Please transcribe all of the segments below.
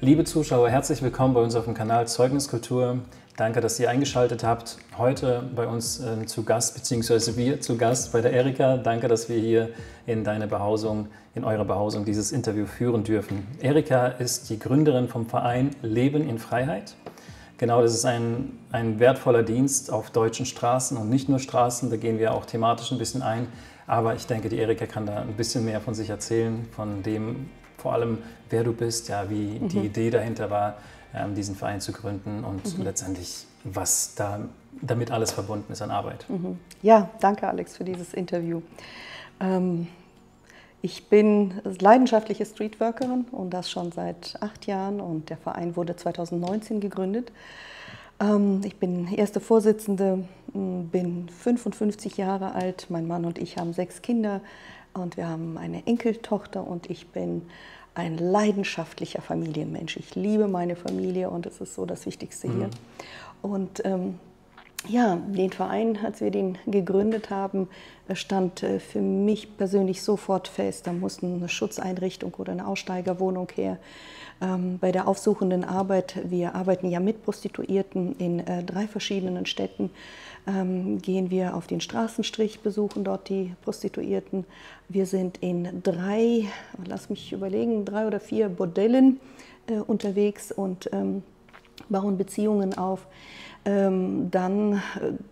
Liebe Zuschauer, herzlich willkommen bei uns auf dem Kanal Zeugniskultur. Danke, dass ihr eingeschaltet habt. Heute bei uns zu Gast, beziehungsweise wir zu Gast bei der Erika. Danke, dass wir hier in eurer Behausung dieses Interview führen dürfen. Erika ist die Gründerin vom Verein Leben in Freiheit. Genau, das ist ein wertvoller Dienst auf deutschen Straßen und nicht nur Straßen, da gehen wir auch thematisch ein bisschen ein. Aber ich denke, die Erika kann da ein bisschen mehr von sich erzählen, von dem, vor allem, wer du bist, ja, wie die Idee dahinter war, diesen Verein zu gründen und letztendlich, was damit alles verbunden ist an Arbeit. Ja, danke Alex für dieses Interview. Ich bin leidenschaftliche Streetworkerin und das schon seit 8 Jahren und der Verein wurde 2019 gegründet. Ich bin erste Vorsitzende, bin 55 Jahre alt, mein Mann und ich haben 6 Kinder und wir haben eine Enkeltochter und ich bin ein leidenschaftlicher Familienmensch. Ich liebe meine Familie und es ist so das Wichtigste hier. Und ja, den Verein, als wir den gegründet haben, stand für mich persönlich sofort fest, da musste eine Schutzeinrichtung oder eine Aussteigerwohnung her. Bei der aufsuchenden Arbeit, wir arbeiten ja mit Prostituierten in 3 verschiedenen Städten, gehen wir auf den Straßenstrich, besuchen dort die Prostituierten. Wir sind in 3, lass mich überlegen, 3 oder 4 Bordellen unterwegs und bauen Beziehungen auf. Dann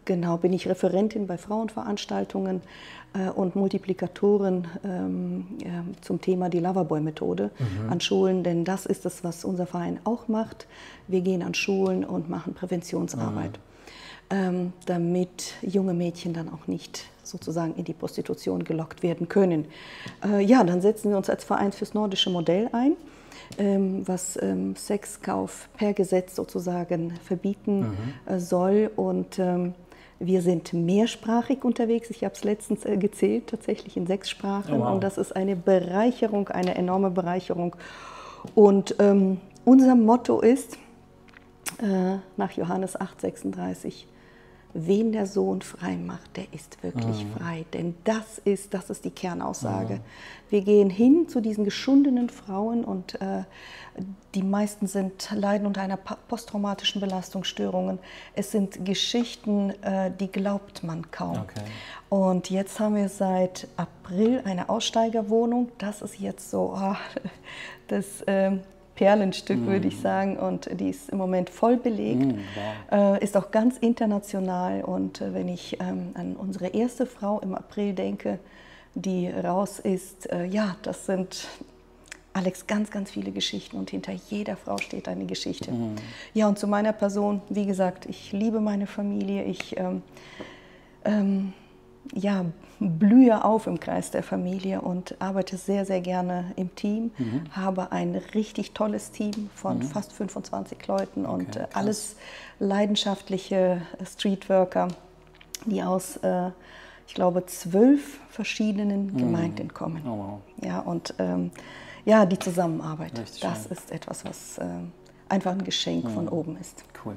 genau, bin ich Referentin bei Frauenveranstaltungen und Multiplikatorin zum Thema die Loverboy-Methode an Schulen, denn das ist es, was unser Verein auch macht. Wir gehen an Schulen und machen Präventionsarbeit, damit junge Mädchen dann auch nicht sozusagen in die Prostitution gelockt werden können. Ja, dann setzen wir uns als Verein fürs nordische Modell ein, was Sexkauf per Gesetz sozusagen verbieten soll. Und wir sind mehrsprachig unterwegs. Ich habe es letztens gezählt, tatsächlich in 6 Sprachen. Oh, wow. Und das ist eine Bereicherung, eine enorme Bereicherung. Und unser Motto ist, nach Johannes 8,36, wen der Sohn frei macht, der ist wirklich frei. Denn das ist die Kernaussage. Wir gehen hin zu diesen geschundenen Frauen und die meisten leiden unter einer posttraumatischen Belastungsstörung. Es sind Geschichten, die glaubt man kaum. Okay. Und jetzt haben wir seit April eine Aussteigerwohnung. Das ist jetzt so das Perlenstück, würde ich sagen, und die ist im Moment voll belegt, ist auch ganz international und wenn ich an unsere erste Frau im April denke, die raus ist, ja, das sind, Alex, ganz, ganz viele Geschichten und hinter jeder Frau steht eine Geschichte. Ja, und zu meiner Person, wie gesagt, ich liebe meine Familie, ich ja, blühe auf im Kreis der Familie und arbeite sehr, sehr gerne im Team, habe ein richtig tolles Team von fast 25 Leuten und alles leidenschaftliche Streetworker, die aus, ich glaube, 12 verschiedenen Gemeinden kommen. Oh, wow. Ja, und ja, die Zusammenarbeit, richtig das schön. Ist etwas, was einfach ein Geschenk von oben ist. Cool.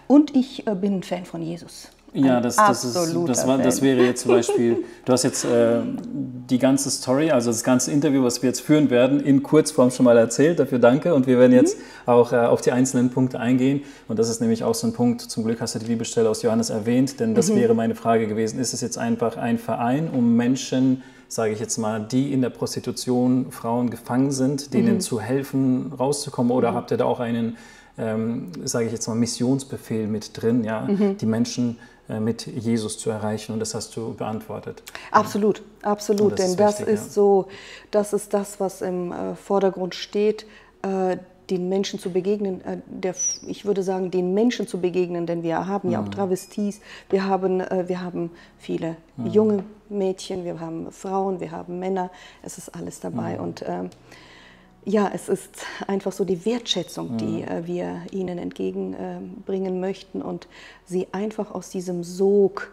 Und ich bin ein Fan von Jesus. Ja, das wäre jetzt zum Beispiel, du hast jetzt die ganze Story, also das ganze Interview, was wir jetzt führen werden, in Kurzform schon mal erzählt, dafür danke. Und wir werden jetzt auch auf die einzelnen Punkte eingehen. Und das ist nämlich auch so ein Punkt, zum Glück hast du die Bibelstelle aus Johannes erwähnt, denn das wäre meine Frage gewesen, ist es jetzt einfach ein Verein, um Menschen, sage ich jetzt mal, die in der Prostitution, Frauen gefangen sind, denen zu helfen, rauszukommen, oder habt ihr da auch einen, sage ich jetzt mal, Missionsbefehl mit drin, ja, die Menschen mit Jesus zu erreichen, und das hast du beantwortet. Absolut, absolut, denn das ist so, das ist das, was im Vordergrund steht, den Menschen zu begegnen, ich würde sagen, den Menschen zu begegnen, denn wir haben ja auch Travestis, wir haben viele junge Mädchen, wir haben Frauen, wir haben Männer, es ist alles dabei und ja, es ist einfach so die Wertschätzung, die wir ihnen entgegenbringen möchten und sie einfach aus diesem Sog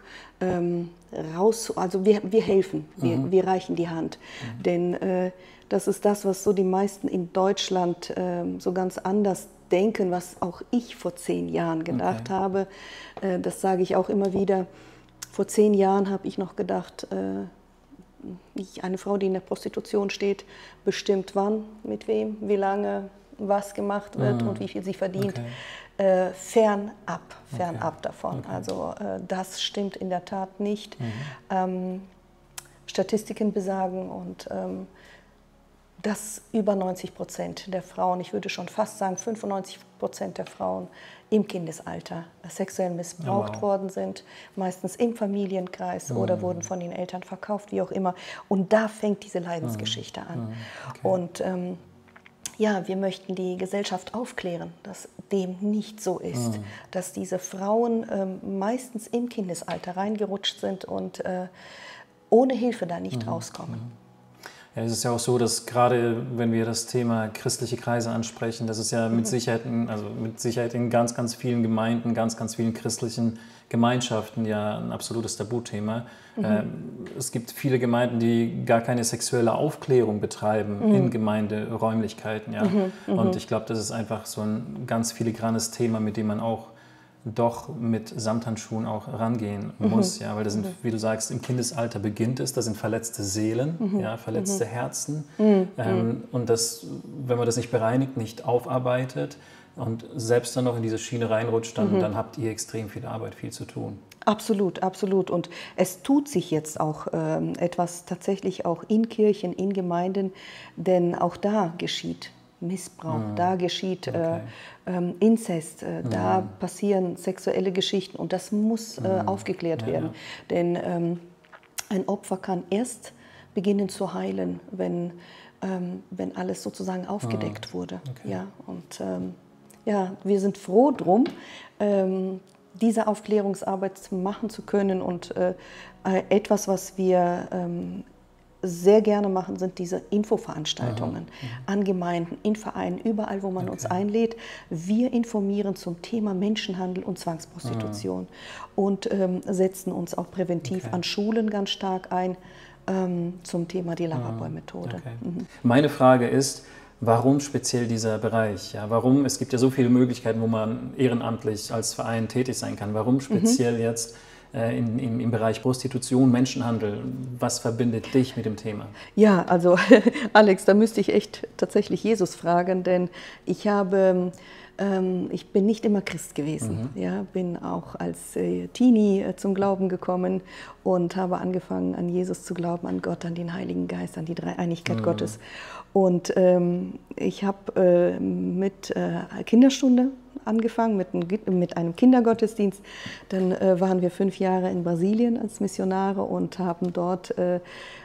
raus, also wir helfen, wir reichen die Hand, denn das ist das, was so die meisten in Deutschland so ganz anders denken, was auch ich vor 10 Jahren gedacht habe. Das sage ich auch immer wieder. Vor 10 Jahren habe ich noch gedacht, eine Frau, die in der Prostitution steht, bestimmt wann, mit wem, wie lange, was gemacht wird und wie viel sie verdient, fernab davon. Okay. Also das stimmt in der Tat nicht. Statistiken besagen und dass über 90% der Frauen, ich würde schon fast sagen 95% der Frauen im Kindesalter sexuell missbraucht worden sind, meistens im Familienkreis oder wurden von den Eltern verkauft, wie auch immer. Und da fängt diese Leidensgeschichte an. Okay. Und ja, wir möchten die Gesellschaft aufklären, dass dem nicht so ist, dass diese Frauen meistens im Kindesalter reingerutscht sind und ohne Hilfe da nicht rauskommen. Ja, es ist ja auch so, dass gerade wenn wir das Thema christliche Kreise ansprechen, das ist ja mit Sicherheit in ganz, ganz vielen Gemeinden, ganz, ganz vielen christlichen Gemeinschaften ja ein absolutes Tabuthema. Es gibt viele Gemeinden, die gar keine sexuelle Aufklärung betreiben in Gemeinderäumlichkeiten. Ja. Und ich glaube, das ist einfach so ein ganz filigranes Thema, mit dem man auch doch mit Samthandschuhen auch rangehen muss, ja, weil das sind, wie du sagst, im Kindesalter beginnt es, das sind verletzte Seelen, ja, verletzte Herzen und das, wenn man das nicht bereinigt, nicht aufarbeitet und selbst dann noch in diese Schiene reinrutscht, dann habt ihr extrem viel Arbeit, viel zu tun. Absolut, absolut. Und es tut sich jetzt auch etwas tatsächlich auch in Kirchen, in Gemeinden, denn auch da geschieht Missbrauch, da geschieht Inzest, da passieren sexuelle Geschichten und das muss aufgeklärt werden. Denn ein Opfer kann erst beginnen zu heilen, wenn alles sozusagen aufgedeckt wurde. Okay. Ja, und ja, wir sind froh drum, diese Aufklärungsarbeit machen zu können und etwas, was wir sehr gerne machen, sind diese Infoveranstaltungen an Gemeinden, in Vereinen, überall, wo man uns einlädt. Wir informieren zum Thema Menschenhandel und Zwangsprostitution und setzen uns auch präventiv an Schulen ganz stark ein zum Thema die Loverboy-Methode. Okay. Meine Frage ist, warum speziell dieser Bereich? Ja, warum? Es gibt ja so viele Möglichkeiten, wo man ehrenamtlich als Verein tätig sein kann. Warum speziell jetzt im Bereich Prostitution, Menschenhandel? Was verbindet dich mit dem Thema? Ja, also Alex, da müsste ich echt tatsächlich Jesus fragen, denn ich bin nicht immer Christ gewesen. Ja, bin auch als Teenie zum Glauben gekommen und habe angefangen, an Jesus zu glauben, an Gott, an den Heiligen Geist, an die Dreieinigkeit Gottes. Und ich habe mit Kinderstunde angefangen, mit einem Kindergottesdienst. Dann waren wir 5 Jahre in Brasilien als Missionare und haben dort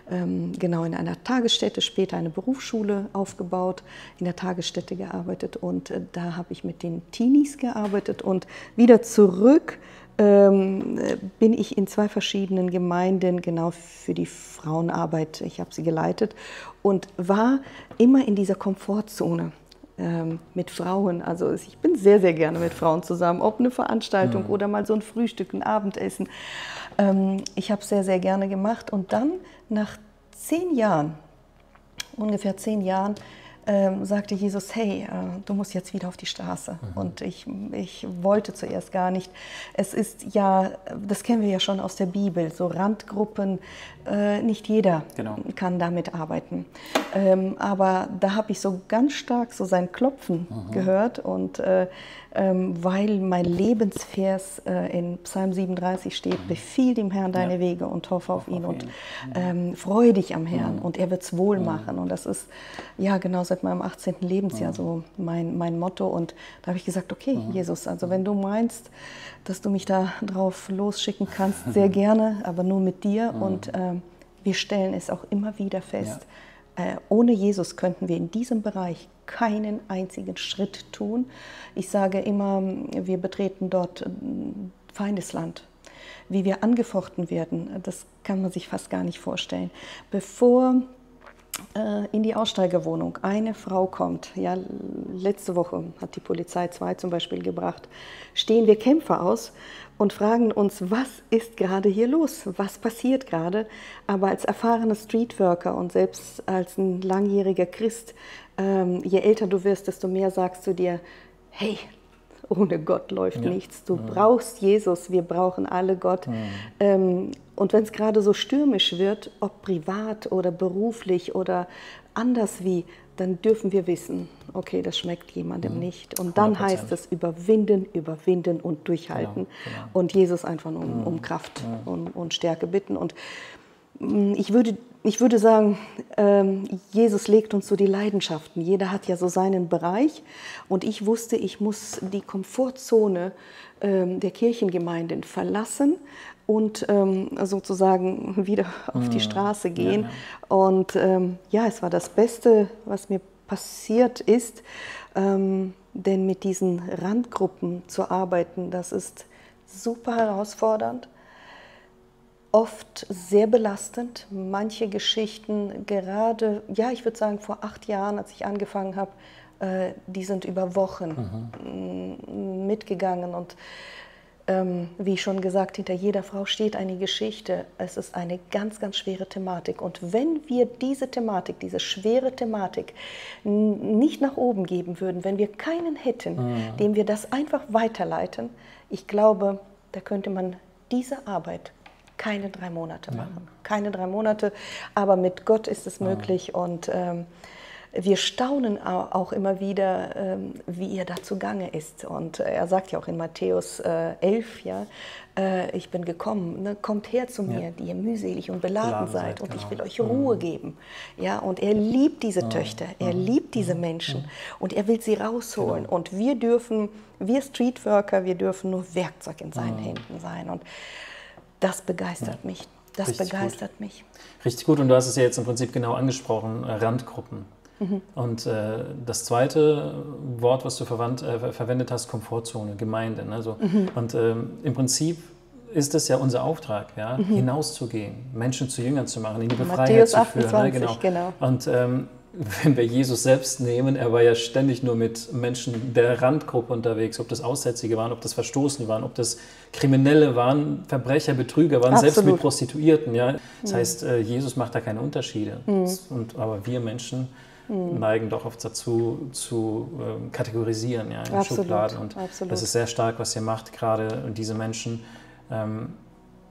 genau in einer Tagesstätte, später eine Berufsschule aufgebaut, in der Tagesstätte gearbeitet und da habe ich mit den Teenies gearbeitet und wieder zurück bin ich in 2 verschiedenen Gemeinden genau für die Frauenarbeit, ich habe sie geleitet und war immer in dieser Komfortzone mit Frauen. Also ich bin sehr, sehr gerne mit Frauen zusammen, ob eine Veranstaltung oder mal so ein Frühstück, ein Abendessen. Ich habe es sehr, sehr gerne gemacht und dann nach 10 Jahren, ungefähr 10 Jahren, sagte Jesus, hey, du musst jetzt wieder auf die Straße. Und ich wollte zuerst gar nicht. Es ist ja, das kennen wir ja schon aus der Bibel, so Randgruppen, nicht jeder kann damit arbeiten. Aber da habe ich so ganz stark so sein Klopfen gehört und weil mein Lebensvers in Psalm 37 steht, befiehl dem Herrn deine Wege und hoffe auf ihn und freue dich am Herrn und er wird es wohl machen. Und das ist ja genau seit meinem 18. Lebensjahr so mein Motto. Und da habe ich gesagt, okay, Jesus, also wenn du meinst, dass du mich da drauf losschicken kannst, sehr gerne, aber nur mit dir. Und wir stellen es auch immer wieder fest, ohne Jesus könnten wir in diesem Bereich keinen einzigen Schritt tun. Ich sage immer, wir betreten dort Feindesland. Wie wir angefochten werden, das kann man sich fast gar nicht vorstellen. Bevor in die Aussteigerwohnung eine Frau kommt, ja, letzte Woche hat die Polizei 2 zum Beispiel gebracht, stehen wir Kämpfer aus und fragen uns, was ist gerade hier los, was passiert gerade. Aber als erfahrener Streetworker und selbst als ein langjähriger Christ, je älter du wirst, desto mehr sagst du dir, hey, ohne Gott läuft nichts. Du brauchst Jesus, wir brauchen alle Gott. Und wenn es gerade so stürmisch wird, ob privat oder beruflich oder anders wie, dann dürfen wir wissen, okay, das schmeckt jemandem nicht. Und dann 100%. heißt es überwinden, überwinden und durchhalten. Genau. Und Jesus einfach nur um Kraft und Stärke bitten. Und ich würde sagen, Jesus legt uns so die Leidenschaften. Jeder hat ja so seinen Bereich. Und ich wusste, ich muss die Komfortzone der Kirchengemeinden verlassen und sozusagen wieder auf die Straße gehen. Ja. Und ja, es war das Beste, was mir passiert ist. Denn mit diesen Randgruppen zu arbeiten, das ist super herausfordernd. Oft sehr belastend. Manche Geschichten, gerade, ja, ich würde sagen, vor 8 Jahren, als ich angefangen habe, die sind über Wochen mitgegangen. Und wie ich schon gesagt, hinter jeder Frau steht eine Geschichte. Es ist eine ganz, ganz schwere Thematik. Und wenn wir diese Thematik, diese schwere Thematik nicht nach oben geben würden, wenn wir keinen hätten, dem wir das einfach weiterleiten, ich glaube, da könnte man diese Arbeit keine 3 Monate machen. Keine 3 Monate, aber mit Gott ist es möglich. Und wir staunen auch immer wieder, wie er da zugange ist. Und er sagt ja auch in Matthäus 11, ja, ich bin gekommen, ne, kommt her zu mir, die ihr mühselig und beladen seid, und ich will euch Ruhe geben. Ja, und er liebt diese Töchter, er liebt diese Menschen und er will sie rausholen. Und wir Streetworker, wir dürfen nur Werkzeug in seinen Händen sein. Und das begeistert mich. Das Richtig begeistert gut. mich. Richtig gut. Und du hast es ja jetzt im Prinzip genau angesprochen, Randgruppen. Und das zweite Wort, was du verwendet hast, Komfortzone, Gemeinde. Also, und im Prinzip ist es ja unser Auftrag, ja, hinauszugehen, Menschen zu Jüngern zu machen, in die Freiheit zu führen. 28, genau. Und wenn wir Jesus selbst nehmen, er war ja ständig nur mit Menschen der Randgruppe unterwegs, ob das Aussätzige waren, ob das Verstoßene waren, ob das Kriminelle waren, Verbrecher, Betrüger waren, Absolut. selbst mit Prostituierten. Ja. Das heißt, Jesus macht da keine Unterschiede. Aber wir Menschen neigen doch oft dazu, zu kategorisieren, ja, in Schubladen. Und das ist sehr stark, was ihr macht, gerade diese Menschen,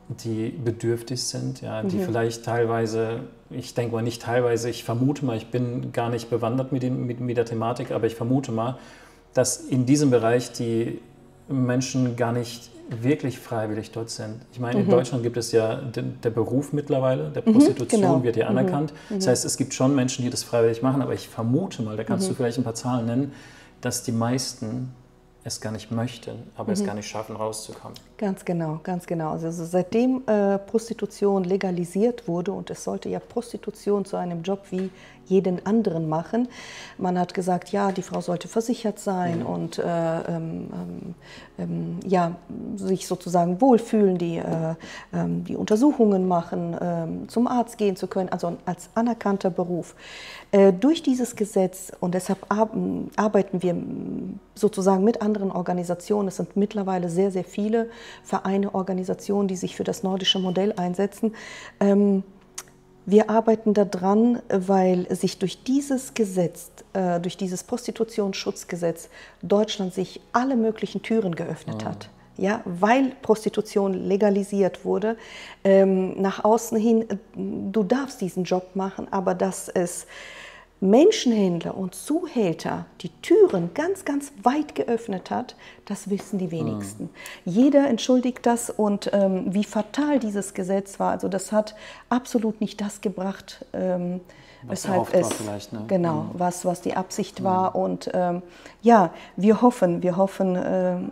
die bedürftig sind, ja, die vielleicht teilweise, ich denke mal nicht teilweise, ich vermute mal, ich bin gar nicht bewandert mit der Thematik, aber ich vermute mal, dass in diesem Bereich die Menschen gar nicht wirklich freiwillig dort sind. Ich meine, in Deutschland gibt es ja der Beruf mittlerweile, der Prostitution wird ja anerkannt. Das heißt, es gibt schon Menschen, die das freiwillig machen, aber ich vermute mal, da kannst du vielleicht ein paar Zahlen nennen, dass die meisten es gar nicht möchten, aber es gar nicht schaffen, rauszukommen. Ganz genau, ganz genau. Also seitdem Prostitution legalisiert wurde, und es sollte ja Prostitution zu einem Job wie jeden anderen machen. Man hat gesagt, ja, die Frau sollte versichert sein und ja, sich sozusagen wohlfühlen, die Untersuchungen machen, zum Arzt gehen zu können, also als anerkannter Beruf. Durch dieses Gesetz, und deshalb arbeiten wir sozusagen mit anderen Organisationen, es sind mittlerweile sehr, sehr viele Vereine, Organisationen, die sich für das nordische Modell einsetzen. Wir arbeiten daran, weil sich durch dieses Gesetz, durch dieses Prostitutionsschutzgesetz, Deutschland sich alle möglichen Türen geöffnet hat. Ja, weil Prostitution legalisiert wurde, nach außen hin, du darfst diesen Job machen, aber dass es Menschenhändler und Zuhälter die Türen ganz, ganz weit geöffnet hat, das wissen die wenigsten. Jeder entschuldigt das, und wie fatal dieses Gesetz war, also das hat absolut nicht das gebracht, weshalb es genau, was die Absicht war. Und ja, wir hoffen,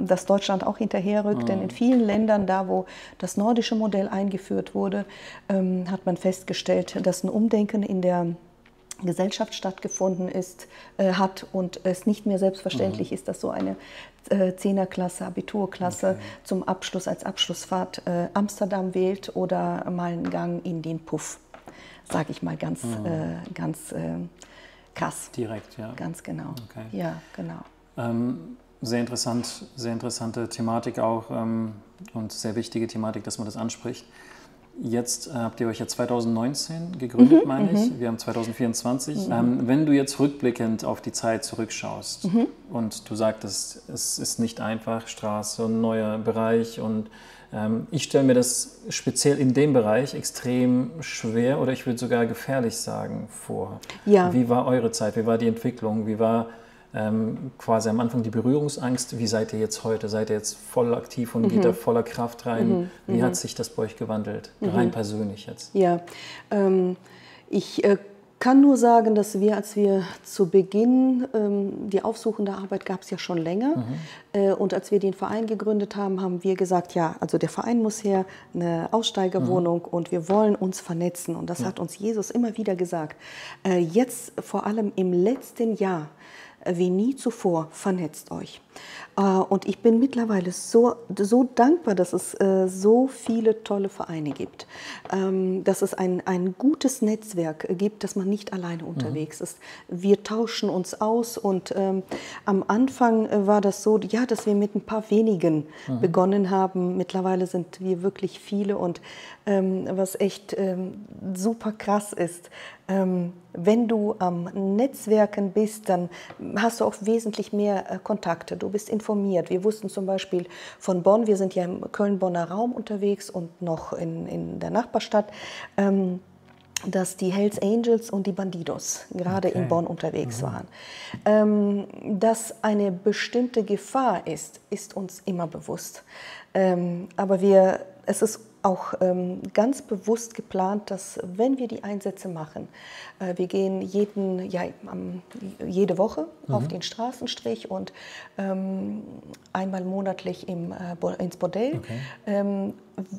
dass Deutschland auch hinterherrückt, denn in vielen Ländern, da wo das nordische Modell eingeführt wurde, hat man festgestellt, dass ein Umdenken in der Gesellschaft stattgefunden hat und es nicht mehr selbstverständlich ist, dass so eine 10er-Klasse, Abiturklasse zum Abschluss als Abschlussfahrt Amsterdam wählt oder mal einen Gang in den Puff, sage ich mal ganz krass. Direkt, ja. Ganz genau. Okay. Ja, genau. Sehr interessante Thematik auch und sehr wichtige Thematik, dass man das anspricht. Jetzt habt ihr euch ja 2019 gegründet, meine ich. Wir haben 2024. Wenn du jetzt rückblickend auf die Zeit zurückschaust und du sagtest, es ist nicht einfach, Straße und neuer Bereich, und ich stelle mir das speziell in dem Bereich extrem schwer oder ich würde sogar gefährlich sagen vor. Ja. Wie war eure Zeit? Wie war die Entwicklung? Wie war quasi am Anfang die Berührungsangst. Wie seid ihr jetzt heute? Seid ihr jetzt voll aktiv und geht da voller Kraft rein? Wie hat sich das bei euch gewandelt? Rein persönlich jetzt. Ja, ich kann nur sagen, dass wir, als wir zu Beginn, die aufsuchende Arbeit gab es ja schon länger, und als wir den Verein gegründet haben, haben wir gesagt, ja, also der Verein muss her, eine Aussteigerwohnung, und wir wollen uns vernetzen, und das hat uns Jesus immer wieder gesagt. Jetzt vor allem im letzten Jahr, wie nie zuvor, vernetzt euch. Und ich bin mittlerweile so dankbar, dass es so viele tolle Vereine gibt, dass es ein gutes Netzwerk gibt, dass man nicht alleine unterwegs ist. Wir tauschen uns aus, und am Anfang war das so, ja, dass wir mit ein paar wenigen begonnen haben. Mittlerweile sind wir wirklich viele, und was echt super krass ist, wenn du am Netzwerken bist, dann hast du auch wesentlich mehr Kontakte. Du bist informiert. Wir wussten zum Beispiel von Bonn, wir sind ja im Köln-Bonner Raum unterwegs und noch in der Nachbarstadt, dass die Hells Angels und die Bandidos gerade in Bonn unterwegs waren. Dass eine bestimmte Gefahr ist uns immer bewusst. Aber es ist auch ganz bewusst geplant, dass, wenn wir die Einsätze machen, wir gehen jede Woche auf den Straßenstrich und einmal monatlich ins Bordell.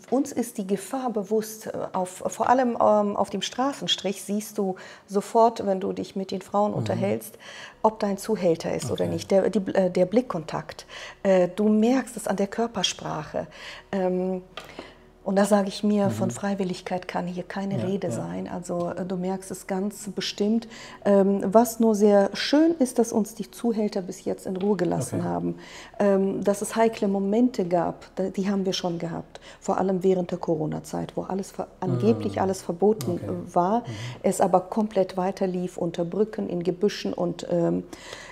Uns ist die Gefahr bewusst, vor allem auf dem Straßenstrich siehst du sofort, wenn du dich mit den Frauen unterhältst, ob da ein Zuhälter ist oder nicht, der Blickkontakt. Du merkst es an der Körpersprache. Und da sage ich mir, von Freiwilligkeit kann hier keine Rede sein. Also du merkst es ganz bestimmt. Was nur sehr schön ist, dass uns die Zuhälter bis jetzt in Ruhe gelassen haben. Dass es heikle Momente gab, die haben wir schon gehabt. Vor allem während der Corona-Zeit, wo angeblich alles verboten war, es aber komplett weiterlief unter Brücken, in Gebüschen und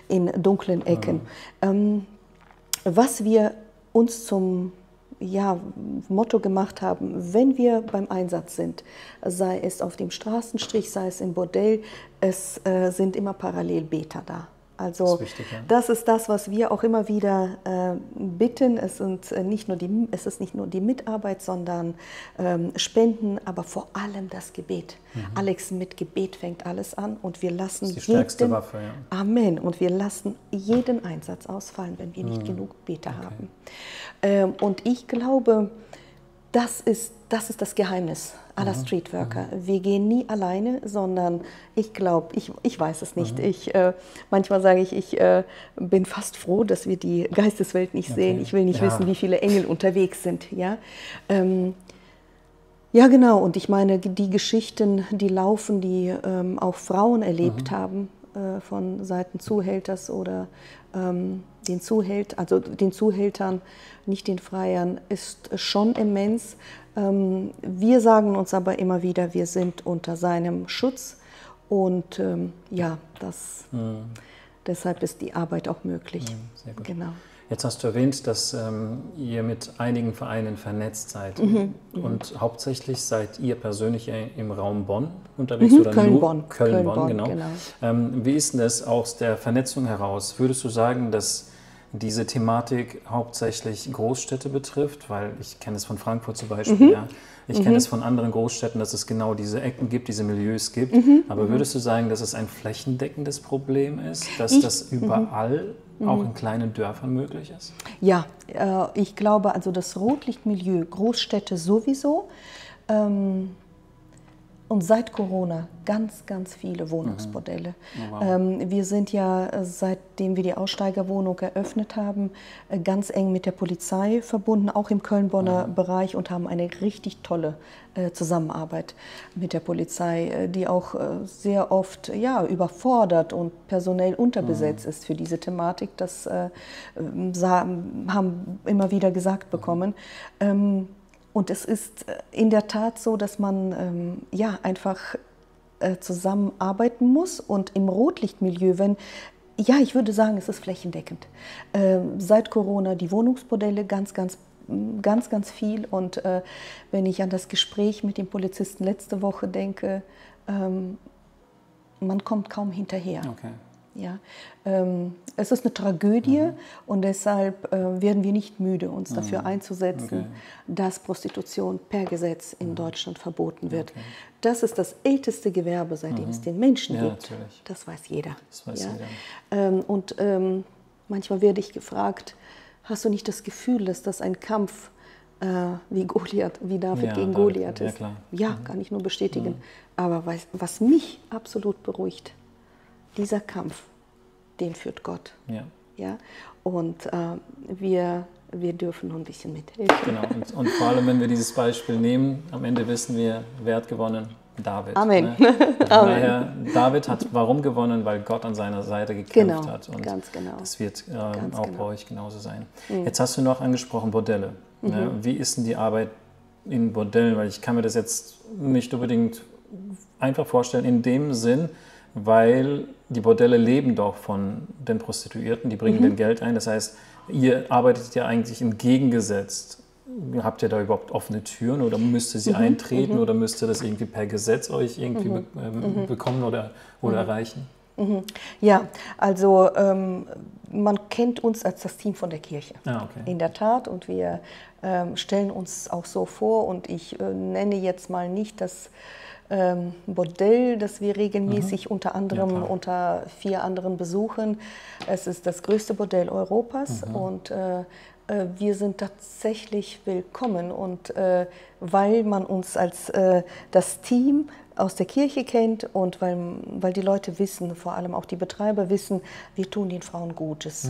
in dunklen Ecken. Was wir uns zum Motto gemacht haben, wenn wir beim Einsatz sind, sei es auf dem Straßenstrich, sei es im Bordell, es sind immer Parallelbeter da. Also das ist wichtig, das ist das, was wir auch immer wieder bitten. Es ist nicht nur die Mitarbeit, sondern Spenden, aber vor allem das Gebet. Alex, mit Gebet fängt alles an, und wir lassen das ist die stärkste Waffe, Amen. Und wir lassen jeden Einsatz ausfallen, wenn wir nicht genug Beter haben. Und ich glaube, das ist das Geheimnis aller Streetworker. Wir gehen nie alleine, sondern ich glaube, ich weiß es nicht. Manchmal sage ich bin fast froh, dass wir die Geisteswelt nicht sehen. Ich will nicht wissen, wie viele Engel unterwegs sind. Ja, ja, genau. Und ich meine, die Geschichten, die laufen, die auch Frauen erlebt haben, von Seiten Zuhälters oder den Zuhältern, nicht den Freiern, ist schon immens. Wir sagen uns aber immer wieder, wir sind unter seinem Schutz, und deshalb ist die Arbeit auch möglich. Sehr gut. Genau. Jetzt hast du erwähnt, dass ihr mit einigen Vereinen vernetzt seid. Und hauptsächlich seid ihr persönlich im Raum Bonn unterwegs? Oder Köln-Bonn. Köln-Bonn, genau. Wie ist denn das aus der Vernetzung heraus? Würdest du sagen, dass diese Thematik hauptsächlich Großstädte betrifft? Weil ich kenne es von Frankfurt zum Beispiel, Ich kenne es von anderen Großstädten, dass es genau diese Ecken gibt, diese Milieus gibt. Aber würdest du sagen, dass es ein flächendeckendes Problem ist, dass das überall, auch in kleinen Dörfern, möglich ist? Ja, ich glaube, also das Rotlichtmilieu, Großstädte sowieso. Und seit Corona ganz, ganz viele Wohnungsbordelle. Oh, wow. Wir sind ja, seitdem wir die Aussteigerwohnung eröffnet haben, ganz eng mit der Polizei verbunden, auch im Köln-Bonner Bereich, und haben eine richtig tolle Zusammenarbeit mit der Polizei, die auch sehr oft überfordert und personell unterbesetzt ist für diese Thematik. Das haben immer wieder gesagt bekommen. Und es ist in der Tat so, dass man einfach zusammenarbeiten muss. Und im Rotlichtmilieu, ich würde sagen, es ist flächendeckend. Seit Corona die Wohnungsbordelle ganz viel. Und wenn ich an das Gespräch mit dem Polizisten letzte Woche denke, man kommt kaum hinterher. Okay. Ja? Es ist eine Tragödie und deshalb werden wir nicht müde, uns dafür einzusetzen, dass Prostitution per Gesetz in Deutschland verboten wird. Das ist das älteste Gewerbe, seitdem es den Menschen gibt. Natürlich. Das weiß jeder. Das weiß jeder. Manchmal werde ich gefragt, hast du nicht das Gefühl, dass das ein Kampf wie David gegen Goliath ist? Ja, kann ich nur bestätigen. Aber was mich absolut beruhigt, dieser Kampf, den führt Gott. Ja? Und wir dürfen nur ein bisschen mithelfen. Genau, und vor allem, wenn wir dieses Beispiel nehmen, am Ende wissen wir, wer hat gewonnen? David. Amen. Ne? Daher, David hat warum gewonnen? Weil Gott an seiner Seite gekämpft hat. Und ganz genau. Das wird auch bei euch genauso sein. Jetzt hast du noch angesprochen Bordelle. Ne? Wie ist denn die Arbeit in Bordellen? Weil ich kann mir das jetzt nicht unbedingt einfach vorstellen in dem Sinn, weil die Bordelle leben doch von den Prostituierten, die bringen den Geld ein. Das heißt, ihr arbeitet ja eigentlich entgegengesetzt. Habt ihr da überhaupt offene Türen oder müsst ihr sie eintreten oder müsst ihr das irgendwie per Gesetz euch irgendwie bekommen oder erreichen? Ja, also man kennt uns als das Team von der Kirche. In der Tat, und wir stellen uns auch so vor, und ich nenne jetzt mal nicht das Bordell, das wir regelmäßig unter anderem unter 4 anderen besuchen. Es ist das größte Bordell Europas und wir sind tatsächlich willkommen, und weil man uns als das Team aus der Kirche kennt und weil die Leute wissen, vor allem auch die Betreiber wissen, wir tun den Frauen Gutes.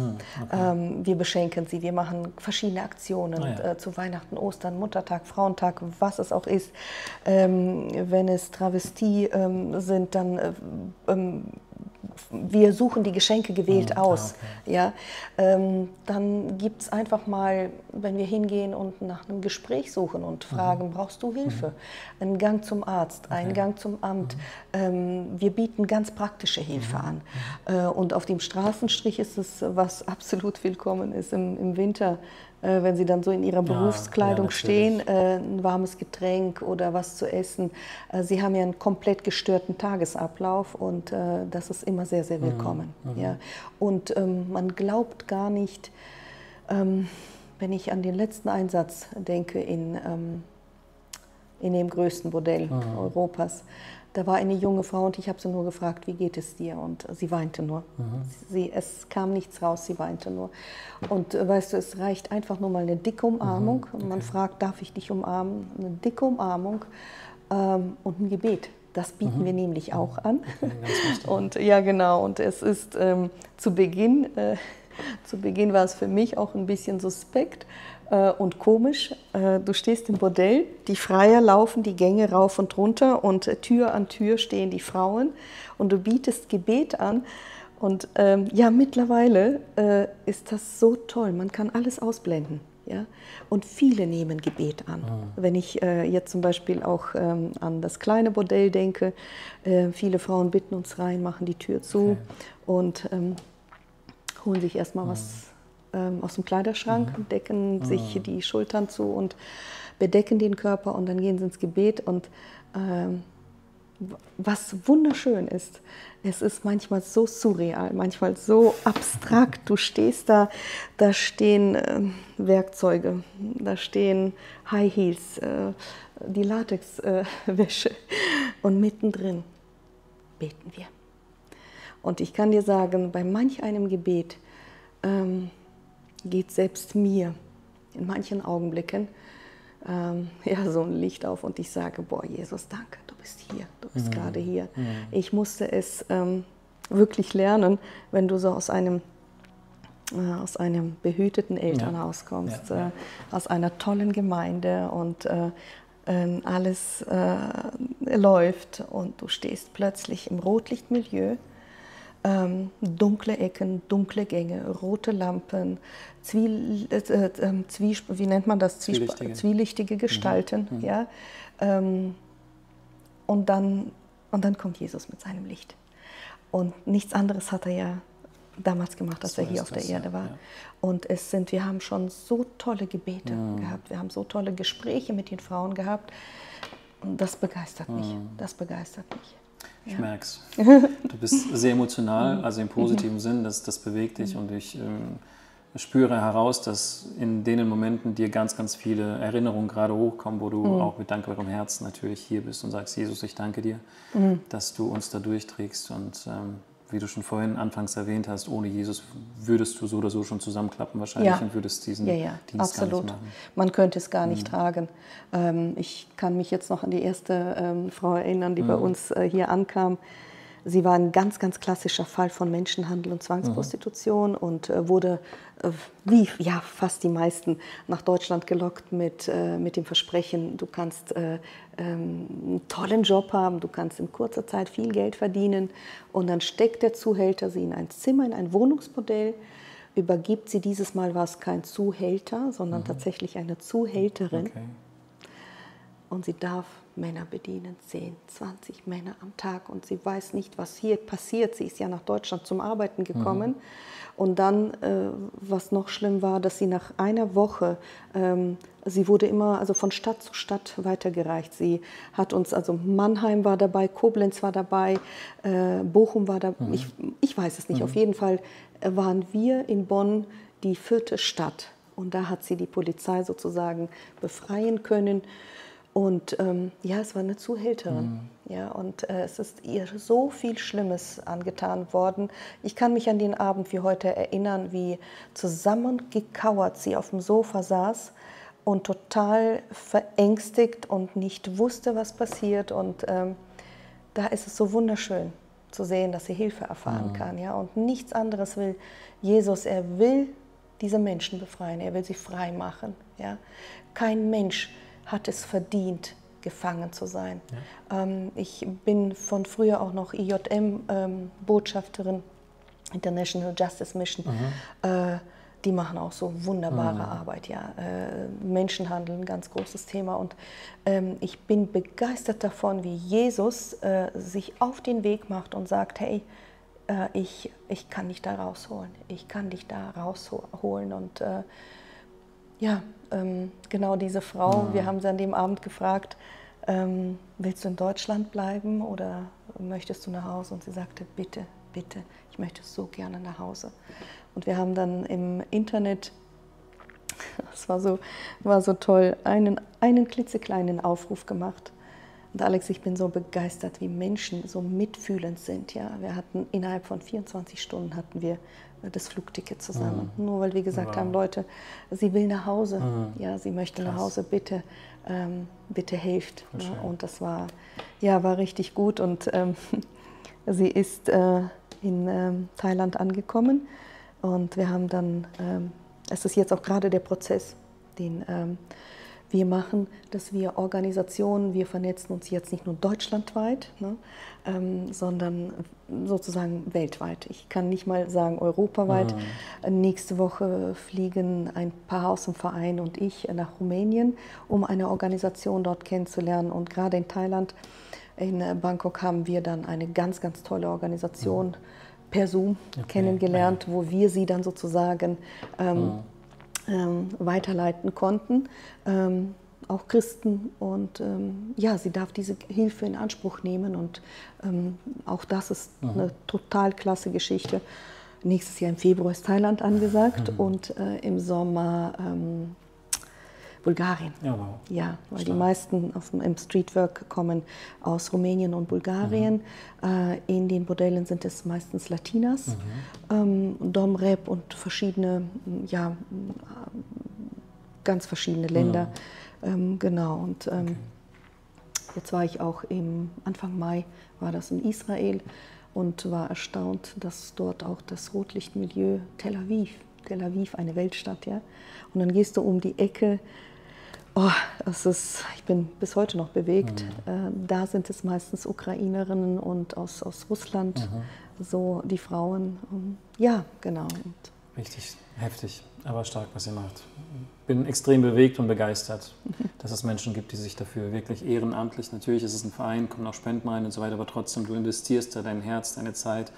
Wir beschenken sie, wir machen verschiedene Aktionen zu Weihnachten, Ostern, Muttertag, Frauentag, was es auch ist. Wenn es Travestie sind, dann wir suchen die Geschenke gewählt aus. Ja? Dann gibt es einfach mal, wenn wir hingehen und nach einem Gespräch suchen und fragen, brauchst du Hilfe? Einen Gang zum Arzt, einen Gang zum Amt. Wir bieten ganz praktische Hilfe an. Und auf dem Straßenstrich ist es, was absolut willkommen ist im Winter, wenn Sie dann so in Ihrer Berufskleidung stehen, ein warmes Getränk oder was zu essen. Sie haben ja einen komplett gestörten Tagesablauf, und das ist immer sehr, sehr willkommen. Ja. Und man glaubt gar nicht, wenn ich an den letzten Einsatz denke in dem größten Bordell Europas, da war eine junge Frau und ich habe sie nur gefragt, wie geht es dir? Und sie weinte nur. Es kam nichts raus, sie weinte nur. Und weißt du, es reicht einfach nur mal eine dicke Umarmung. Und man fragt, darf ich dich umarmen? Eine dicke Umarmung und ein Gebet. Das bieten wir nämlich auch an. Und ja, genau. Und es ist zu Beginn war es für mich auch ein bisschen suspekt und komisch. Du stehst im Bordell, die Freier laufen die Gänge rauf und runter und Tür an Tür stehen die Frauen und du bietest Gebet an. Und ja, mittlerweile ist das so toll, man kann alles ausblenden. Ja? Und viele nehmen Gebet an. Wenn ich jetzt zum Beispiel auch an das kleine Bordell denke, viele Frauen bitten uns rein, machen die Tür zu und holen sich erstmal was aus dem Kleiderschrank, decken sich die Schultern zu und bedecken den Körper, und dann gehen sie ins Gebet. Und was wunderschön ist, es ist manchmal so surreal, manchmal so abstrakt. Du stehst da, da stehen Werkzeuge, da stehen High Heels, die Latexwäsche, und mittendrin beten wir. Und ich kann dir sagen, bei manch einem Gebet geht selbst mir in manchen Augenblicken ja, so ein Licht auf, und ich sage, boah, Jesus, danke, du bist hier, du bist gerade hier. Ich musste es wirklich lernen, wenn du so aus einem behüteten Elternhaus kommst, aus einer tollen Gemeinde, und alles läuft, und du stehst plötzlich im Rotlichtmilieu. Dunkle Ecken, dunkle Gänge, rote Lampen, wie nennt man das? Zwielichtige Gestalten. Ja? Und dann kommt Jesus mit seinem Licht. Und nichts anderes hat er ja damals gemacht, als er hier auf der Erde war. Ja. Und wir haben schon so tolle Gebete gehabt, wir haben so tolle Gespräche mit den Frauen gehabt. Und das begeistert mich, das begeistert mich. Ich merke es. Du bist sehr emotional, also im positiven Sinn, das bewegt dich und ich spüre heraus, dass in den Momenten dir ganz, ganz viele Erinnerungen gerade hochkommen, wo du auch mit dankbarem Herzen natürlich hier bist und sagst, Jesus, ich danke dir, dass du uns da durchträgst und wie du schon vorhin anfangs erwähnt hast, ohne Jesus würdest du so oder so schon zusammenklappen wahrscheinlich und würdest diesen Dienst absolut. gar nicht machen. Man könnte es gar nicht tragen. Ich kann mich jetzt noch an die erste Frau erinnern, die bei uns hier ankam. Sie war ein ganz, ganz klassischer Fall von Menschenhandel und Zwangsprostitution und wurde, wie fast die meisten, nach Deutschland gelockt mit dem Versprechen, du kannst einen tollen Job haben, du kannst in kurzer Zeit viel Geld verdienen. Und dann steckt der Zuhälter sie in ein Zimmer, in ein Wohnungsmodell, übergibt sie, dieses Mal war es kein Zuhälter, sondern tatsächlich eine Zuhälterin. Okay. Und sie darf Männer bedienen, 10, 20 Männer am Tag. Und sie weiß nicht, was hier passiert. Sie ist ja nach Deutschland zum Arbeiten gekommen. Und dann, was noch schlimm war, dass sie nach einer Woche, sie wurde immer also von Stadt zu Stadt weitergereicht. Sie hat uns, also Mannheim war dabei, Koblenz war dabei, Bochum war dabei. Ich weiß es nicht. Auf jeden Fall waren wir in Bonn die 4. Stadt. Und da hat sie die Polizei sozusagen befreien können. Und es war eine Zuhälterin. Ja, und es ist ihr so viel Schlimmes angetan worden. Ich kann mich an den Abend wie heute erinnern, wie zusammengekauert sie auf dem Sofa saß und total verängstigt und nicht wusste, was passiert. Und da ist es so wunderschön zu sehen, dass sie Hilfe erfahren kann. Ja? Und nichts anderes will Jesus. Er will diese Menschen befreien. Er will sie frei machen. Ja? Kein Mensch hat es verdient, gefangen zu sein. Ja. Ich bin von früher auch noch IJM-Botschafterin, International Justice Mission. Die machen auch so wunderbare Arbeit. Ja. Menschenhandel, ein ganz großes Thema. Und ich bin begeistert davon, wie Jesus sich auf den Weg macht und sagt, hey, ich kann dich da rausholen. Ich kann dich da rausholen. Und genau diese Frau, wir haben sie an dem Abend gefragt, willst du in Deutschland bleiben oder möchtest du nach Hause? Und sie sagte, bitte, bitte, ich möchte so gerne nach Hause. Und wir haben dann im Internet, das war so toll, einen klitzekleinen Aufruf gemacht. Und Alex, ich bin so begeistert, wie Menschen so mitfühlend sind. Ja? Wir hatten innerhalb von 24 Stunden hatten wir das Flugticket zusammen. Nur weil wir gesagt haben, Leute, sie will nach Hause. Ja, sie möchte nach Hause, bitte, bitte helft. Ja? Und das war richtig gut. Und sie ist in Thailand angekommen. Und wir haben dann, es ist jetzt auch gerade der Prozess, den wir machen, dass wir Organisationen, wir vernetzen uns jetzt nicht nur deutschlandweit, ne, sondern sozusagen weltweit. Ich kann nicht mal sagen europaweit. Nächste Woche fliegen ein Paar aus dem Verein und ich nach Rumänien, um eine Organisation dort kennenzulernen. Und gerade in Thailand, in Bangkok, haben wir dann eine ganz, ganz tolle Organisation per Zoom kennengelernt, wo wir sie dann sozusagen weiterleiten konnten, auch Christen. Und sie darf diese Hilfe in Anspruch nehmen. Und auch das ist eine total klasse Geschichte. Nächstes Jahr im Februar ist Thailand angesagt und im Sommer Bulgarien. Ja, wow. Ja, weil die meisten im Streetwork kommen aus Rumänien und Bulgarien. In den Bordellen sind es meistens Latinas, Dom-Rep und verschiedene, ganz verschiedene Länder. Genau, und jetzt war ich auch Anfang Mai, war das in Israel und war erstaunt, dass dort auch das Rotlichtmilieu Tel Aviv, eine Weltstadt, ja. Und dann gehst du um die Ecke. Ich bin bis heute noch bewegt. Da sind es meistens Ukrainerinnen und aus Russland, so die Frauen. Ja, genau. Richtig heftig, aber stark, was ihr macht. Bin extrem bewegt und begeistert, dass es Menschen gibt, die sich dafür wirklich ehrenamtlich, natürlich ist es ein Verein, kommen auch Spenden rein und so weiter, aber trotzdem, du investierst da dein Herz, deine Zeit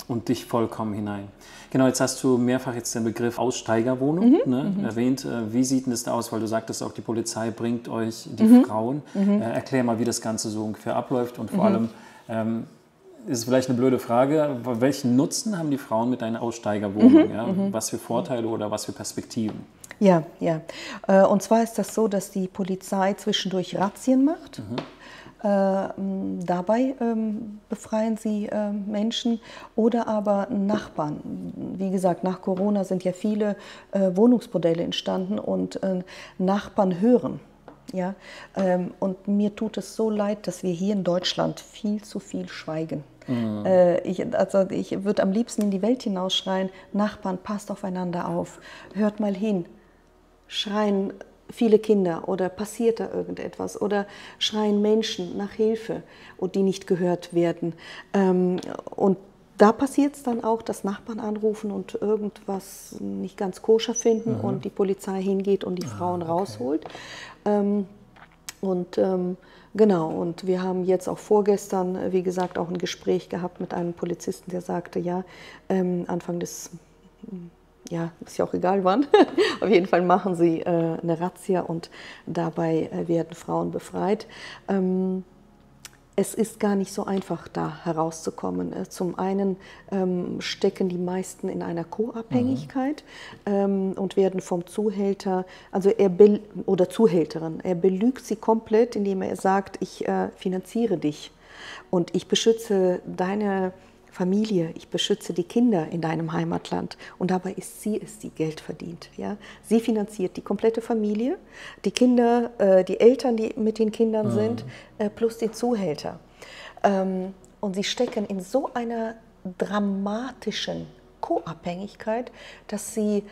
und dich vollkommen hinein. Genau, jetzt hast du mehrfach jetzt den Begriff Aussteigerwohnung erwähnt. Wie sieht denn das da aus? Weil du sagtest auch, die Polizei bringt euch die Frauen. Erklär mal, wie das Ganze so ungefähr abläuft und vor allem, Ist vielleicht eine blöde Frage, welchen Nutzen haben die Frauen mit einer Aussteigerwohnung? Ja? Was für Vorteile oder was für Perspektiven? Ja, ja. Und zwar ist das so, dass die Polizei zwischendurch Razzien macht. Dabei befreien sie Menschen oder aber Nachbarn. Wie gesagt, nach Corona sind ja viele Wohnungsbordelle entstanden und Nachbarn hören. Ja? Und mir tut es so leid, dass wir hier in Deutschland viel zu viel schweigen. Ich würde am liebsten in die Welt hinausschreien, Nachbarn, passt aufeinander auf, hört mal hin. Schreien viele Kinder oder passiert da irgendetwas oder schreien Menschen nach Hilfe und die nicht gehört werden. Und da passiert es dann auch, dass Nachbarn anrufen und irgendwas nicht ganz koscher finden und die Polizei hingeht und die Frauen rausholt. Genau, und wir haben jetzt auch vorgestern, wie gesagt, auch ein Gespräch gehabt mit einem Polizisten, der sagte, ja, Anfang des, ja, ist ja auch egal wann, auf jeden Fall machen sie eine Razzia und dabei werden Frauen befreit. Es ist gar nicht so einfach, da herauszukommen. Zum einen stecken die meisten in einer Co-Abhängigkeit und werden vom Zuhälter, also oder Zuhälterin, er belügt sie komplett, indem er sagt, ich finanziere dich und ich beschütze deine Familie, ich beschütze die Kinder in deinem Heimatland und dabei ist sie es, die Geld verdient. Ja? Sie finanziert die komplette Familie, die Kinder, die Eltern, die mit den Kindern sind, plus den Zuhälter. Und sie stecken in so einer dramatischen Co-Abhängigkeit, dass sie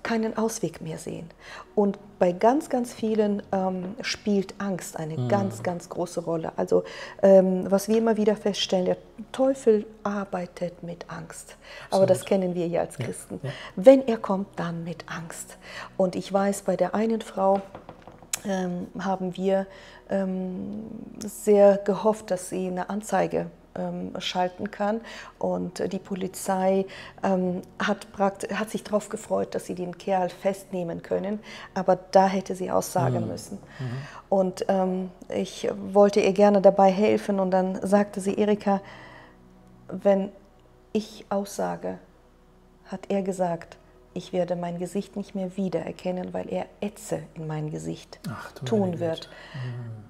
keinen Ausweg mehr sehen. Und bei ganz, ganz vielen spielt Angst eine ganz, ganz große Rolle. Also was wir immer wieder feststellen, der Teufel arbeitet mit Angst. Aber das kennen wir ja als Christen. Ja. Wenn er kommt, dann mit Angst. Und ich weiß, bei der einen Frau haben wir sehr gehofft, dass sie eine Anzeige schalten kann und die Polizei hat sich darauf gefreut, dass sie den Kerl festnehmen können, aber da hätte sie aussagen müssen. Und ich wollte ihr gerne dabei helfen und dann sagte sie, Erika, wenn ich aussage, hat er gesagt, ich werde mein Gesicht nicht mehr wiedererkennen, weil er Ätze in mein Gesicht tun wird.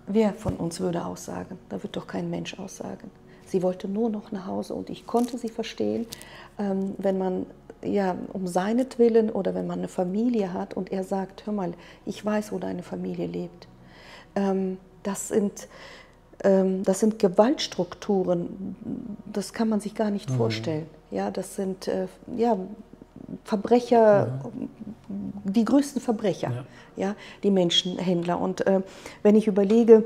Wer von uns würde aussagen? Da wird doch kein Mensch aussagen. Sie wollte nur noch nach Hause und ich konnte sie verstehen, wenn man ja um seinetwillen oder wenn man eine Familie hat und er sagt, hör mal, ich weiß, wo deine Familie lebt. Das sind Gewaltstrukturen, das kann man sich gar nicht vorstellen. Ja, das sind Verbrecher, die größten Verbrecher, ja, die Menschenhändler. Und wenn ich überlege,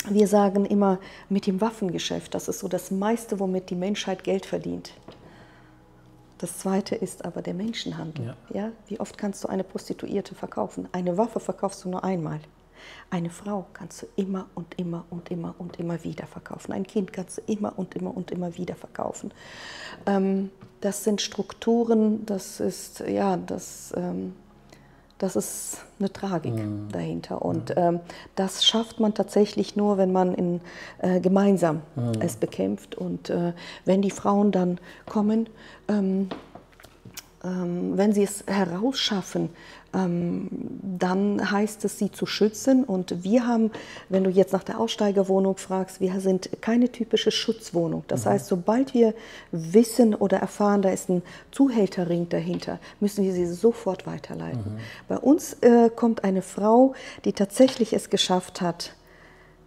wir sagen immer mit dem Waffengeschäft, das ist so das meiste, womit die Menschheit Geld verdient. Das zweite ist aber der Menschenhandel. Ja. Wie oft kannst du eine Prostituierte verkaufen? Eine Waffe verkaufst du nur einmal. Eine Frau kannst du immer und immer und immer und immer wieder verkaufen. Ein Kind kannst du immer und immer und immer wieder verkaufen. Das sind Strukturen, das ist eine Tragik dahinter. Und das schafft man tatsächlich nur, wenn man gemeinsam es bekämpft. Und wenn die Frauen dann kommen, wenn sie es herausschaffen, dann heißt es, sie zu schützen. Und wir haben, wenn du jetzt nach der Aussteigerwohnung fragst, wir sind keine typische Schutzwohnung. Das heißt, sobald wir wissen oder erfahren, da ist ein Zuhälterring dahinter, müssen wir sie sofort weiterleiten. Bei uns kommt eine Frau, die tatsächlich es geschafft hat,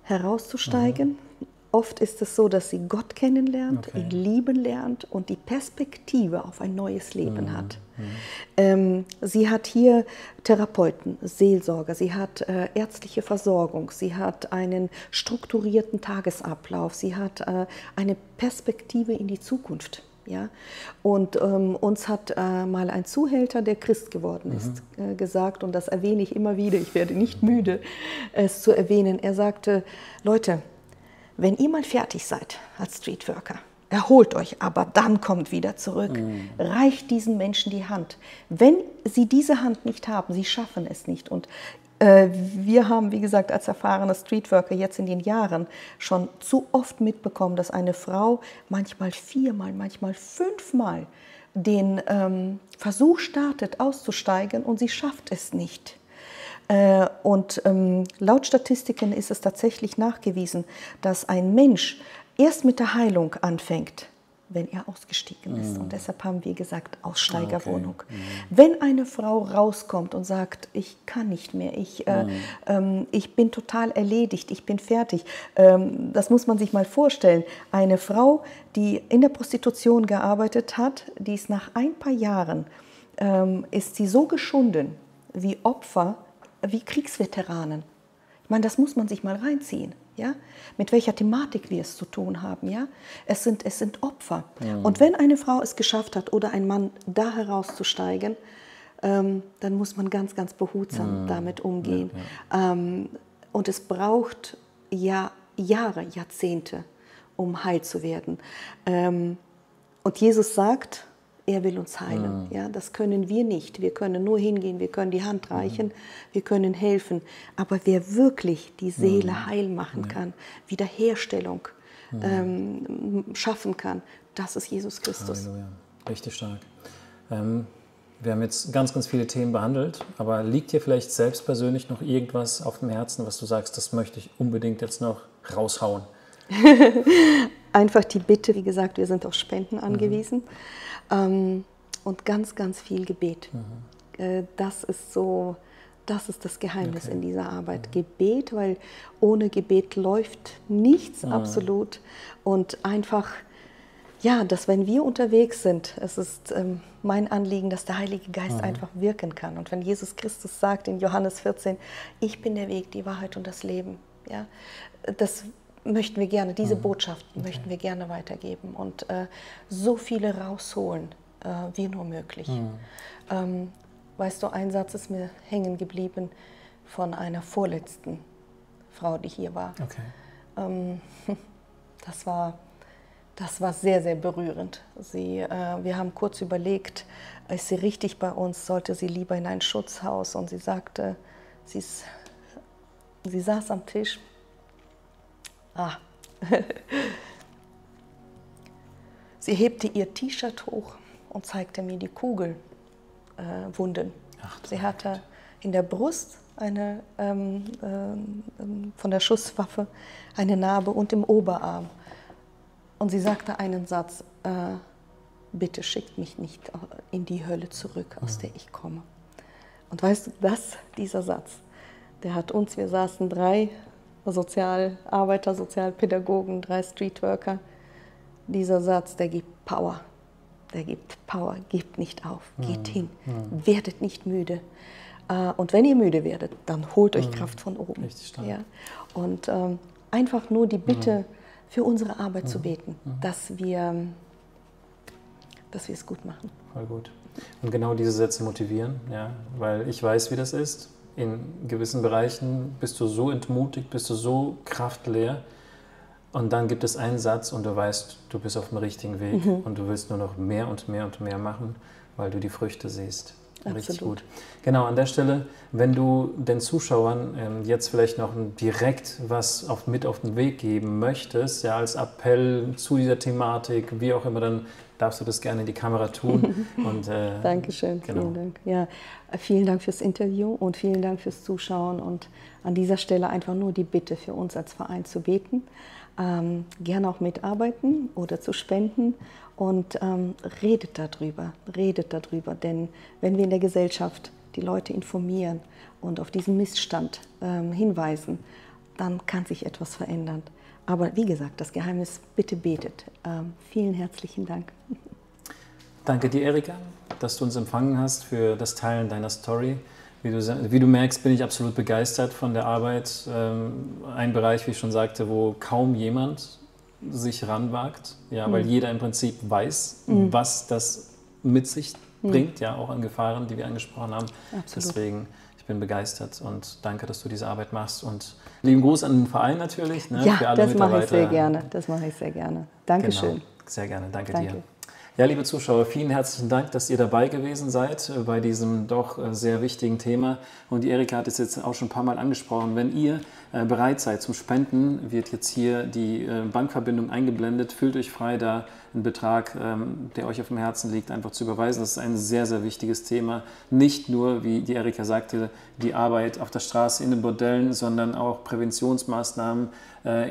herauszusteigen. Oft ist es so, dass sie Gott kennenlernt, ihn lieben lernt und die Perspektive auf ein neues Leben hat. Sie hat hier Therapeuten, Seelsorger, sie hat ärztliche Versorgung, sie hat einen strukturierten Tagesablauf, sie hat eine Perspektive in die Zukunft. Ja? Und uns hat mal ein Zuhälter, der Christ geworden ist, gesagt, und das erwähne ich immer wieder, ich werde nicht müde, es zu erwähnen. Er sagte, Leute, wenn ihr mal fertig seid als Streetworker, erholt euch, aber dann kommt wieder zurück. Reicht diesen Menschen die Hand. Wenn sie diese Hand nicht haben, sie schaffen es nicht. Und Wir haben, wie gesagt, als erfahrene Streetworker jetzt in den Jahren schon zu oft mitbekommen, dass eine Frau manchmal 4-mal, manchmal 5-mal den Versuch startet, auszusteigen und sie schafft es nicht. Und laut Statistiken ist es tatsächlich nachgewiesen, dass ein Mensch erst mit der Heilung anfängt, wenn er ausgestiegen ist. Und deshalb haben wir gesagt, Aussteigerwohnung. Okay. Wenn eine Frau rauskommt und sagt, ich kann nicht mehr, ich bin total erledigt, ich bin fertig. Das muss man sich mal vorstellen. Eine Frau, die in der Prostitution gearbeitet hat, die ist nach ein paar Jahren, ist sie so geschunden wie Opfer, wie Kriegsveteranen. Ich meine, das muss man sich mal reinziehen. Ja? Mit welcher Thematik wir es zu tun haben. Ja? Es sind Opfer. Ja. Und wenn eine Frau es geschafft hat oder ein Mann da herauszusteigen, dann muss man ganz, ganz behutsam damit umgehen. Ja. Und es braucht Jahre, Jahrzehnte, um heil zu werden. Und Jesus sagt, er will uns heilen. Ja, das können wir nicht. Wir können nur hingehen, wir können die Hand reichen, wir können helfen. Aber wer wirklich die Seele heil machen kann, Wiederherstellung schaffen kann, das ist Jesus Christus. Halleluja. Richtig stark. Wir haben jetzt ganz, ganz viele Themen behandelt, aber liegt dir vielleicht selbst persönlich noch irgendwas auf dem Herzen, was du sagst, das möchte ich unbedingt jetzt noch raushauen? Einfach die Bitte, wie gesagt, wir sind auf Spenden angewiesen. Und ganz, ganz viel Gebet. Das ist das Geheimnis in dieser Arbeit. Gebet, weil ohne Gebet läuft nichts absolut. Und einfach, ja, dass wenn wir unterwegs sind, es ist mein Anliegen, dass der Heilige Geist einfach wirken kann. Und wenn Jesus Christus sagt in Johannes 14, ich bin der Weg, die Wahrheit und das Leben, ja, das möchten wir gerne, diese Botschaften möchten wir gerne weitergeben und so viele rausholen, wie nur möglich. Weißt du, ein Satz ist mir hängen geblieben von einer vorletzten Frau, die hier war. Okay. Das war sehr, sehr berührend. Wir haben kurz überlegt, ist sie richtig bei uns, sollte sie lieber in ein Schutzhaus? Und sie sagte, sie saß am Tisch. Sie hebte ihr T-Shirt hoch und zeigte mir die Kugelwunden. Sie hatte in der Brust von der Schusswaffe eine Narbe und im Oberarm. Und sie sagte einen Satz, bitte schickt mich nicht in die Hölle zurück, aus der ich komme. Und weißt du, dieser Satz, der hat uns, wir saßen 3 Sozialarbeiter, Sozialpädagogen, 3 Streetworker. Dieser Satz, der gibt Power. Der gibt Power, gebt nicht auf, geht hin, werdet nicht müde. Und wenn ihr müde werdet, dann holt euch Kraft von oben. Richtig stark. Ja? Und einfach nur die Bitte für unsere Arbeit zu beten, dass wir es gut machen. Voll gut. Und genau diese Sätze motivieren, ja? Weil ich weiß, wie das ist. In gewissen Bereichen bist du so entmutigt, bist du so kraftleer und dann gibt es einen Satz und du weißt, du bist auf dem richtigen Weg und du willst nur noch mehr und mehr und mehr machen, weil du die Früchte siehst. Richtig gut. Genau, an der Stelle, wenn du den Zuschauern jetzt vielleicht noch direkt was mit auf den Weg geben möchtest, ja, als Appell zu dieser Thematik, wie auch immer, dann darfst du das gerne in die Kamera tun. Und, Dankeschön, genau. Vielen Dank. Ja, vielen Dank fürs Interview und vielen Dank fürs Zuschauen. Und an dieser Stelle einfach nur die Bitte für uns als Verein zu beten, gerne auch mitarbeiten oder zu spenden. Und redet darüber, denn wenn wir in der Gesellschaft die Leute informieren und auf diesen Missstand hinweisen, dann kann sich etwas verändern. Aber wie gesagt, das Geheimnis, bitte betet. Vielen herzlichen Dank. Danke dir, Erika, dass du uns empfangen hast für das Teilen deiner Story. Wie du merkst, bin ich absolut begeistert von der Arbeit. Ein Bereich, wie ich schon sagte, wo kaum jemand sich ranwagt, ja, weil jeder im Prinzip weiß, was das mit sich bringt, ja, auch an Gefahren, die wir angesprochen haben. Absolut. Deswegen, ich bin begeistert und danke, dass du diese Arbeit machst und lieben Gruß an den Verein natürlich, ne, ja, für alle das Mitarbeiter. Mache ich sehr gerne. Dankeschön. Genau, sehr gerne, danke dir. Ja, liebe Zuschauer, vielen herzlichen Dank, dass ihr dabei gewesen seid bei diesem doch sehr wichtigen Thema. Und die Erika hat es jetzt auch schon ein paar Mal angesprochen. Wenn ihr bereit seid zum Spenden, wird jetzt hier die Bankverbindung eingeblendet. Fühlt euch frei, da einen Betrag, der euch auf dem Herzen liegt, einfach zu überweisen. Das ist ein sehr, sehr wichtiges Thema. Nicht nur, wie die Erika sagte, die Arbeit auf der Straße in den Bordellen, sondern auch Präventionsmaßnahmen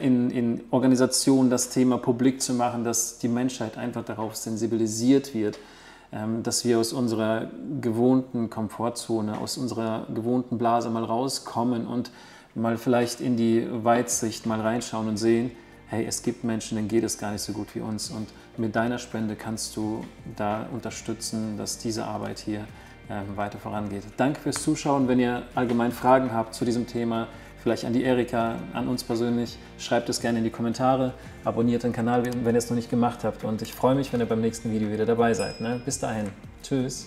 in Organisationen, das Thema publik zu machen, dass die Menschheit einfach darauf sensibilisiert wird, dass wir aus unserer gewohnten Komfortzone, aus unserer gewohnten Blase mal rauskommen und mal vielleicht in die Weitsicht mal reinschauen und sehen, hey, es gibt Menschen, denen geht es gar nicht so gut wie uns, und mit deiner Spende kannst du da unterstützen, dass diese Arbeit hier weiter vorangeht. Danke fürs Zuschauen. Wenn ihr allgemein Fragen habt zu diesem Thema, vielleicht an die Erika, an uns persönlich, schreibt es gerne in die Kommentare, abonniert den Kanal, wenn ihr es noch nicht gemacht habt, und ich freue mich, wenn ihr beim nächsten Video wieder dabei seid. Ne? Bis dahin. Tschüss.